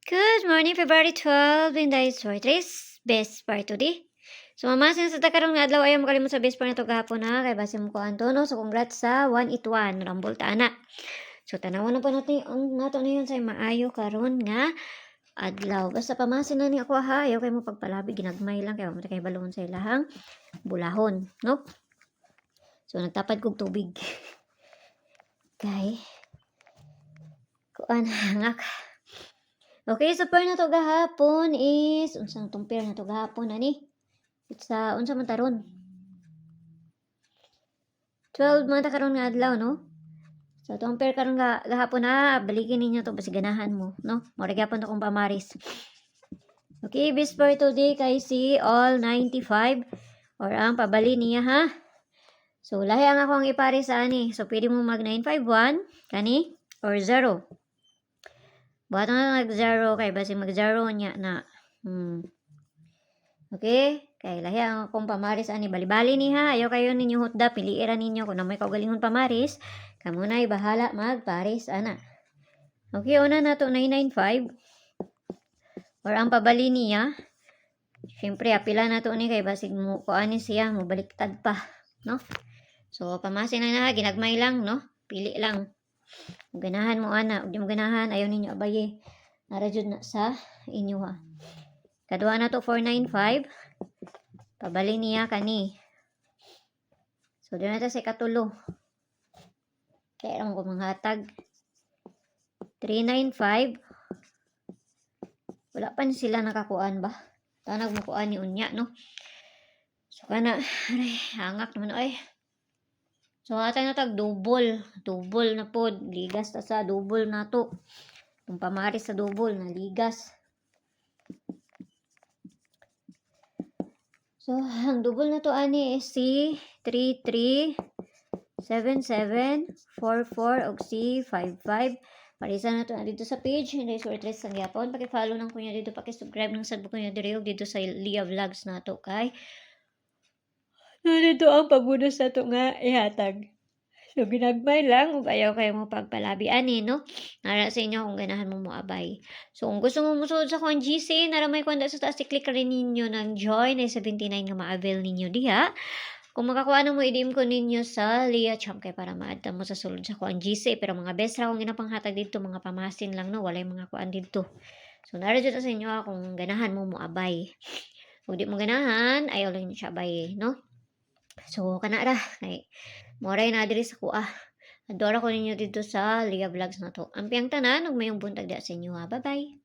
Good morning, February 12, Inday Sortres, best part today. So, mamasin sa takarong nga adlaw ayaw makalimot sa best part na to gahapon ha, kay base mo ko Antono, so congrats sa 181, rambol taana. So, tanawon na po natin ang nato na yun sa maayo karon nga adlaw. Basta pamasin na ni ako ha, ayaw kay mo pagpalabi, ginagmay lang, kaya mo kay balon sa ilahang bulahon, no? So, nagtapad kog tubig. Kay, kuan hangak. Okay, so pair na to gahapon is unsang tong pair na to gahapon ani? It's unsa man taron? 12 man ta karon nga adlaw no? So tong pair karon nga gahapon na baligin ninyo to basi ganahan mo, no? Mora gyapon to kong pamaris. Okay, best pair today kay si all 95 or ang pabali niya ha. So lahi ang ako ang ipares sa ani. So pwede mo mag 951 kani or 0. Buhat na nag-0 kay basi mag-0 niya na. Okay? Kay lahi ang akong pamaris ani bali-bali ni ha. Ayaw kayo ninyo hutda, piliiran ninyo kung na may kaugalingong pamaris. Kamo na'y bahala magparis ana. Okay, una na to 995. Or ang pabali niya. Siyempre, apila na to ni kay basig mo kuani siya, mo baliktad pa, no? So, pamasin na ginagmay lang, no? Pili lang. Ganahan mo ana, ug di mo ganahan ayaw ninyo abaye. Nara jud na sa inyo ha. Kadua na to 495. Pabali niya kani. So doon na ta sa katulo. Kaya lang ko manghatag 395. Wala pa ni sila nakakuan ba? Tanag mo kuan ni unya no. So kana ay hangak naman ay. So atay na tag double na pod, ligas ta sa double na to. Kung pamaris sa double na ligas. So ang double na to ani is si 337744 og si 55. Parisa na to na dito sa page Inday Sortres ang yapon. Paki-follow lang ko niya dito, paki-subscribe ng sabog ko niya diri dito sa Lia Vlogs nato kay dito ang pagbunus na to nga ihatag. So, ginagmay lang ug ayaw kayo mo pagpalabi ani, no? Nara sa inyo kung ganahan mo moabay. So, kung gusto mo musuod sa kong GC, naramay ko sa taas, i-click rin ninyo ng join ay 79 nga ma-avail ninyo diha. Kung makakuha na mo, i-DM ko ninyo sa Lia Champ kay para ma-add mo sa sulod sa kuan GC. Pero mga best ra kong ginapanghatag dito, mga pamasin lang, no? Walay mga kuan dito. So, nara dito sa inyo kung ganahan mo moabay. Kung di mo ganahan, ayaw lang niyo siya abay, no? So, kana ra. Kay, moray na diri sa kuha. Adora ko ninyo dito sa Lia Vlogs na to. Ampiang tanan, ug mayong buntag da sa inyo ha. Bye-bye!